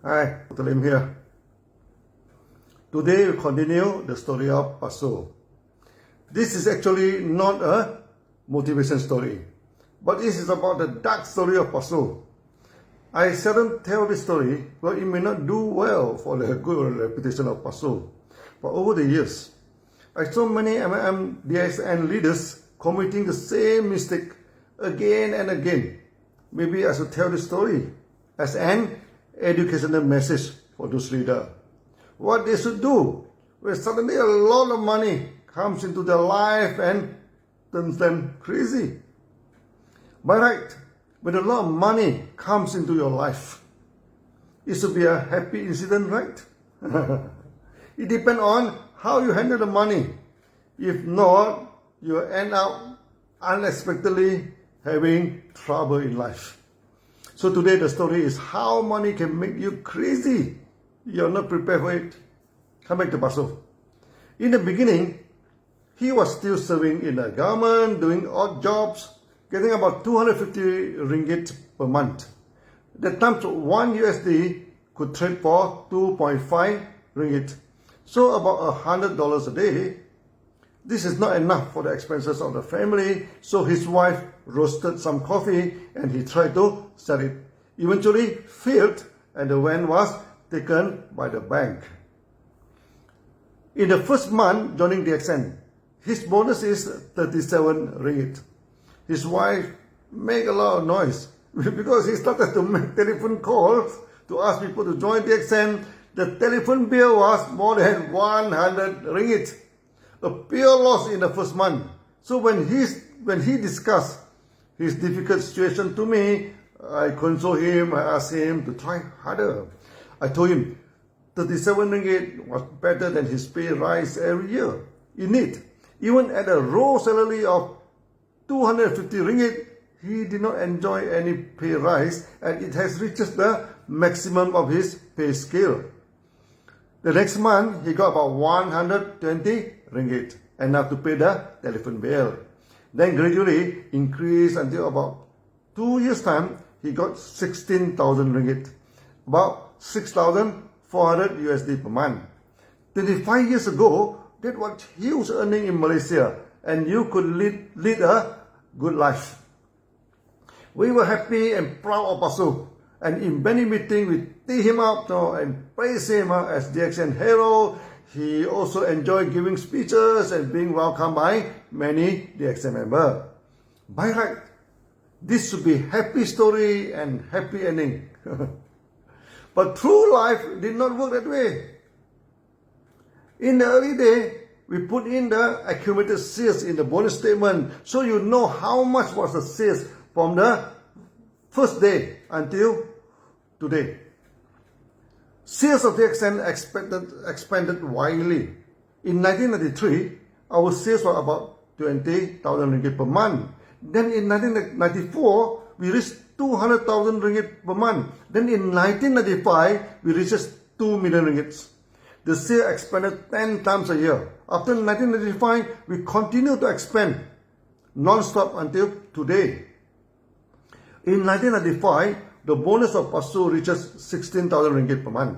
Hi, Dr. Lim here. Today we continue the story of Pasu. This is actually not a motivation story, but this is about the dark story of Pasu. I seldom tell this story, but it may not do well for the good reputation of Pasu. But over the years, I saw many MLM DSN leaders committing the same mistake again and again. Maybe I should tell this story as an educational message for those leaders. What they should do when suddenly a lot of money comes into their life and turns them crazy. By right, when a lot of money comes into your life, it should be a happy incident, right? It depends on how you handle the money. If not, you end up unexpectedly having trouble in life. So today the story is how money can make you crazy. You're not prepared for it. Come back to Pasu. In the beginning, he was still serving in the government, doing odd jobs, getting about 250 ringgit per month. That time, 1 USD could trade for 2.5 ringgit. So about $100 a day. This is not enough for the expenses of the family, so his wife roasted some coffee and he tried to sell it. Eventually failed and the van was taken by the bank. In the first month joining DXN, his bonus is 37 ringgit. His wife made a lot of noise because he started to make telephone calls to ask people to join DXN. The telephone bill was more than 100 ringgit. A pure loss in the first month. So when he discussed his difficult situation to me, I console him, I asked him to try harder. I told him 37 ringgit was better than his pay rise every year. In it, even at a raw salary of 250 ringgit, he did not enjoy any pay rise and it has reached the maximum of his pay scale. The next month, he got about 120 ringgit enough to pay the telephone bill. Then gradually increased until about 2 years' time, he got 16,000 ringgit, about 6,400 USD per month. 25 years ago, that was huge earning in Malaysia and you could lead a good life. We were happy and proud of Pasu. And in many meetings, we tee him up and praise him as DXN hero. He also enjoyed giving speeches and being welcomed by many DXN members. By right, this should be happy story and happy ending. But true life did not work that way. In the early day, we put in the accumulated sales in the bonus statement so you know how much was the sales from the first day until today. Sales of DXN expanded widely. In 1993, our sales were about 20,000 ringgit per month. Then in 1994, we reached 200,000 ringgit per month. Then in 1995, we reached 2 million ringgit. The sale expanded 10 times a year. After 1995, we continued to expand non-stop until today. In 1995, the bonus of Pasu reaches 16,000 ringgit per month.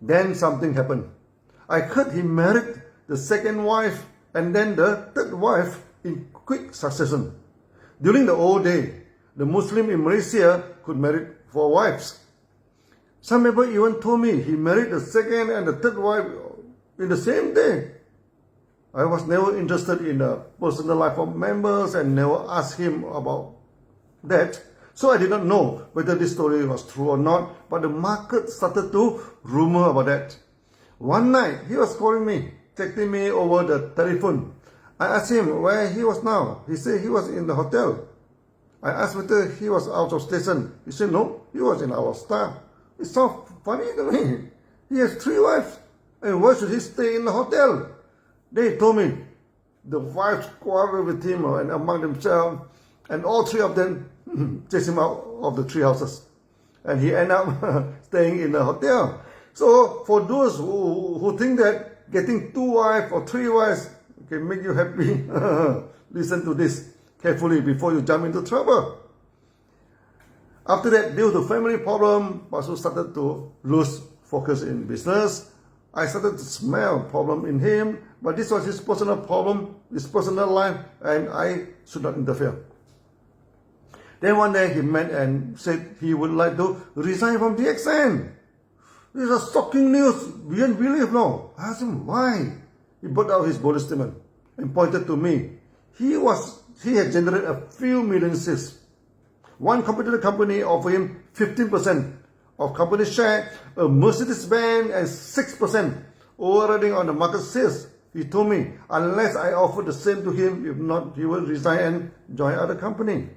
Then something happened. I heard he married the second wife and then the third wife in quick succession. During the old day, the Muslim in Malaysia could marry 4 wives. Some people even told me he married the second and the third wife in the same day. I was never interested in the personal life of members and never asked him about that. So I did not know whether this story was true or not, but the market started to rumor about that. One night, he was calling me, texting me over the telephone. I asked him where he was now. He said he was in the hotel. I asked whether he was out of station. He said no, he was in our staff. It sounds funny to me. He has 3 wives. And why should he stay in the hotel? They told me the wives quarreled with him and among themselves, and all 3 of them chased him out of the 3 houses. And he ended up staying in the hotel. So for those who think that getting 2 wives or 3 wives can make you happy, listen to this carefully before you jump into trouble. After that, due to family problem, Pasu started to lose focus in business. I started to smell problem in him, but this was his personal problem, his personal life, and I should not interfere. Then one day he met and said he would like to resign from DXN. This is a shocking news beyond belief now. I asked him why. He brought out his bonus statement and pointed to me. He had generated a few million shares. One competitor company offered him 15% of company share, a Mercedes-Benz, and 6% overriding on the market shares. He told me, unless I offer the same to him, if not, he will resign and join other company.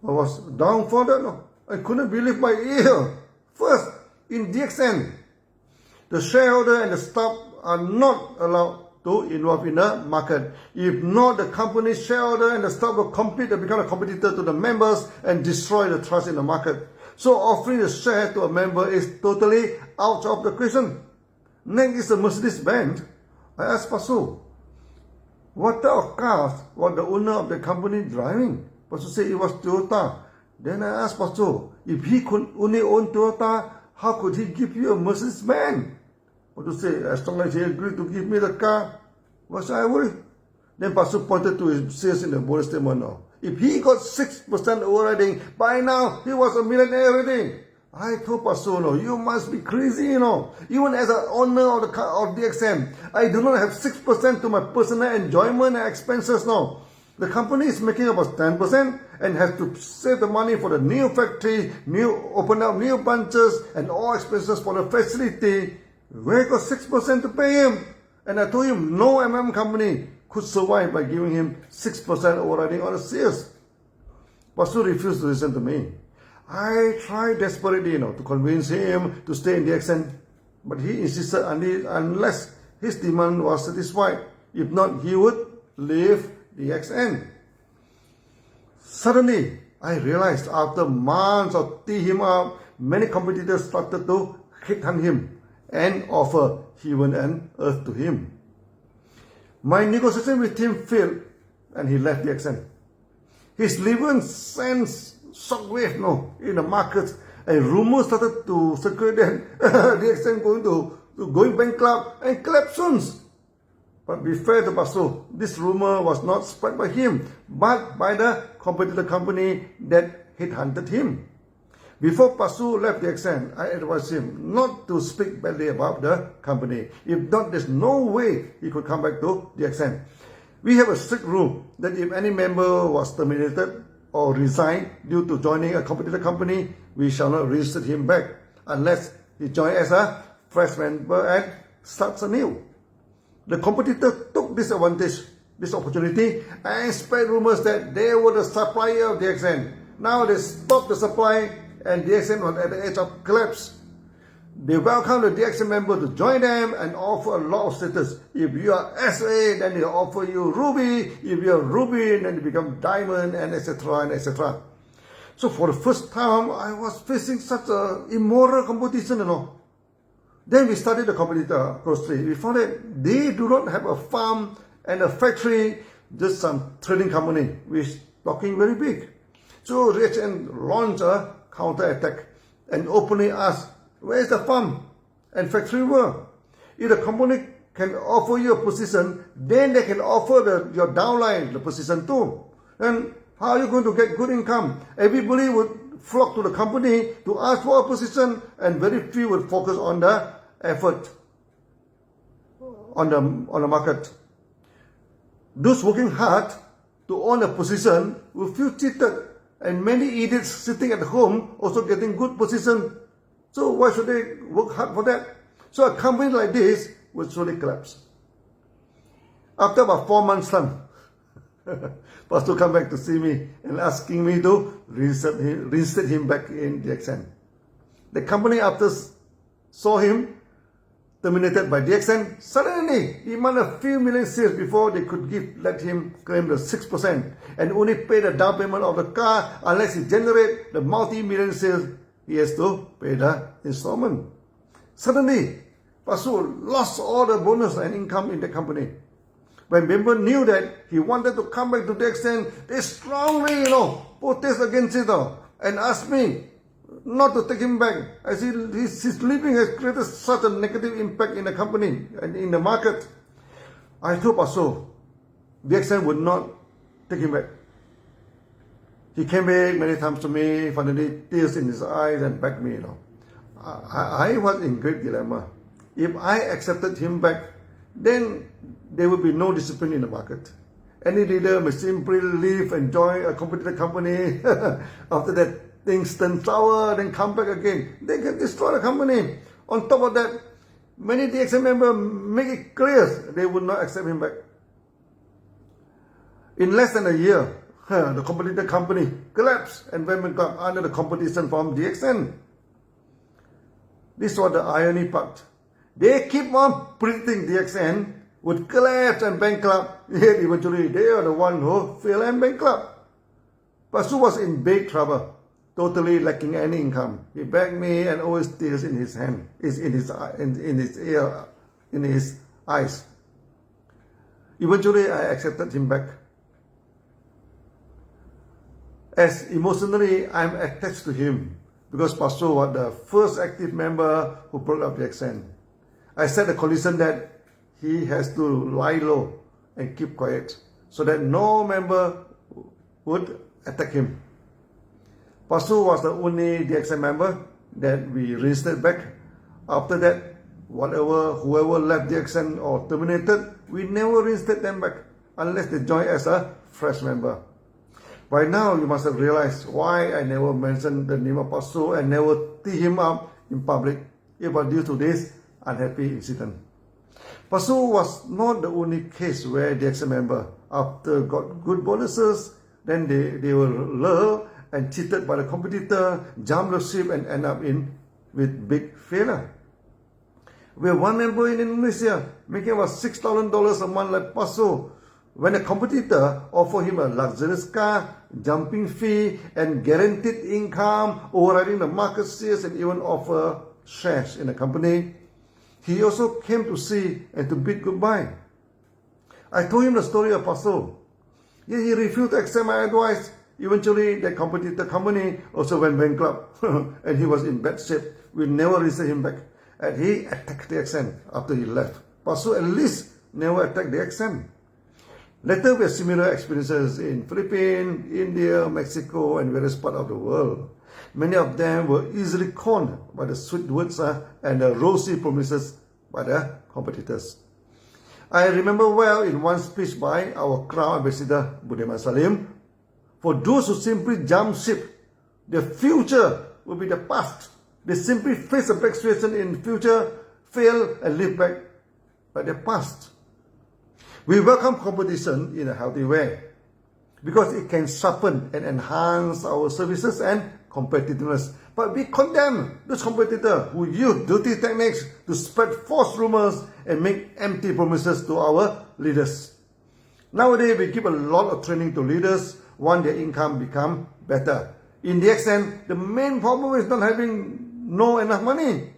I was down for that. No? I couldn't believe my ear. First, in DXN, the shareholder and the staff are not allowed to involve in the market. If not, the company's shareholder and the staff will compete and become a competitor to the members and destroy the trust in the market. So offering a share to a member is totally out of the question. Next is the Mercedes-Benz. I asked Pasu, what type of cars was the owner of the company driving? Pasu said it was Toyota. Then I asked Pasu, if he could only own Toyota, how could he give you a Mercedes-Benz? Pasu said, as long as he agreed to give me the car, why should I worry? Then Pasu pointed to his shares in the bonus statement now. If he got 6% overriding, by now he was a millionaire already. I told Pasu, no, you must be crazy, Even as an owner of DXN, I do not have 6% to my personal enjoyment and expenses now. The company is making about 10% and has to save the money for the new factory, open up new branches, and all expenses for the facility. Where got 6% to pay him? And I told him no company could survive by giving him 6% overriding on the shares. Pasu refused to listen to me. I tried desperately, to convince him to stay in DXN, but he insisted unless his demand was satisfied. If not, he would leave DXN. Suddenly, I realized after months of teeing him up, many competitors started to headhunt him and offer heaven and earth to him. My negotiation with him failed and he left DXN. His liver sends shockwave in the market, and rumors started to circulate that DXN going bankrupt and collapse soon. But be fair to Pasu, this rumor was not spread by him, but by the competitor company that headhunted him. Before Pasu left DXN, I advised him not to speak badly about the company. If not, there's no way he could come back to DXN. We have a strict rule that if any member was terminated or resigned due to joining a competitor company, we shall not reinstate him back unless he joins as a fresh member and starts anew. The competitor took this opportunity, and spread rumors that they were the supplier of DXN. Now they stopped the supply and DXN was at the edge of collapse. They welcome the DXN member to join them and offer a lot of status. If you are SA, then they offer you Ruby. If you are Ruby, then you become Diamond, and etc. and etc. So for the first time, I was facing such a immoral competition, Then we studied the competitor closely. We found that they do not have a farm and a factory, just some trading company, which is talking very big. So DXN launched a counter-attack and openly asked, where is the farm and factory were? If the company can offer you a position, then they can offer your downline the position too. And how are you going to get good income? Everybody would flock to the company to ask for a position, and very few would focus on the effort on the market. Those working hard to own a position will feel cheated, and many idiots sitting at home also getting good position. So why should they work hard for that? So a company like this will surely collapse. After about 4 months' time, Pasu come back to see me and asking me to reinstate him back in DXN. The company, after saw him terminated by DXN, suddenly demanded a few million shares before they could let him claim the 6% and only pay the down payment of the car unless he generate the multi-million shares. He has to pay the installment. Suddenly, Pasu lost all the bonus and income in the company. When member knew that he wanted to come back to DXN, they strongly, protest against it. and asked me not to take him back. I said his leaving has created such a negative impact in the company and in the market. I told Pastor, DXN would not take him back. He came back many times to me, finally tears in his eyes and begged me, I was in great dilemma. If I accepted him back, then there would be no discipline in the market. Any leader may simply leave and join a competitor company. After that, things turn sour, then come back again. They can destroy the company. On top of that, many DXN members make it clear they would not accept him back. In less than a year, the competitor company collapsed and went bankrupt under the competition from DXN. This was the irony part. They keep on predicting DXN would collapse and bankrupt, yet eventually they are the one who fail and bankrupt. Pastor was in big trouble, totally lacking any income. He begged me and always tears in his hand, in his eyes. Eventually, I accepted him back. As emotionally, I'm attached to him because Pastor was the first active member who brought up DXN. I set a condition that he has to lie low and keep quiet so that no member would attack him. Pastor was the only DXN member that we registered back. After that, whoever left DXN or terminated, we never registered them back unless they joined as a fresh member. By now, you must have realized why I never mentioned the name of Pastor and never tee him up in public. It was due to this unhappy incident. Pastor was not the only case where DXN member, after got good bonuses, then they were lured and cheated by the competitor, jumped the ship and end up with big failure. We have one member in Indonesia making about $6,000 a month like Pastor. When a competitor offered him a luxurious car, jumping fee, and guaranteed income, overriding the market shares, and even offer shares in the company, he also came to see and to bid goodbye. I told him the story of Pastor. Yet he refused to accept my advice. Eventually, the competitor company also went bankrupt, and he was in bad shape. We never received him back, and he attacked DXN after he left. Pastor at least never attacked DXN. Later, we had similar experiences in Philippines, India, Mexico, and various parts of the world. Many of them were easily conned by the sweet words and the rosy promises by the competitors. I remember well in one speech by our Crown Ambassador, Budiman Salim, for those who simply jump ship, their future will be the past. They simply face a bad situation in future, fail, and live back by their past. We welcome competition in a healthy way because it can sharpen and enhance our services and competitiveness. But we condemn those competitors who use dirty techniques to spread false rumors and make empty promises to our leaders. Nowadays, we give a lot of training to leaders, want their income become better. In DXN, the main problem is not having enough money.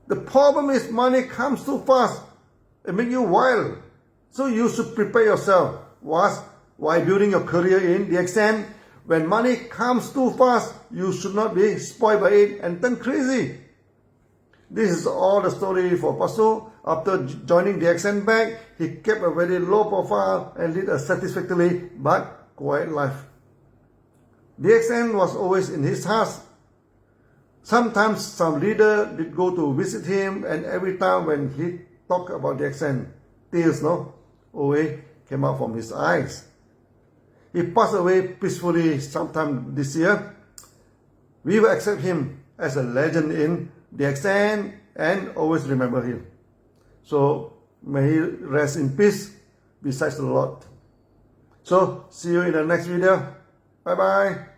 The problem is money comes too fast and make you wild. So you should prepare yourself while building your career in DXN. When money comes too fast, you should not be spoiled by it and turn crazy. This is all the story for Pastor. After joining DXN back, he kept a very low profile and led a satisfactory but quiet life. DXN was always in his heart. Sometimes some leader did go to visit him, and every time when he talked about DXN, tears always came out from his eyes. He passed away peacefully sometime this year. We will accept him as a legend in DXN and always remember him. So may he rest in peace besides the Lord. So see you in the next video. Bye bye.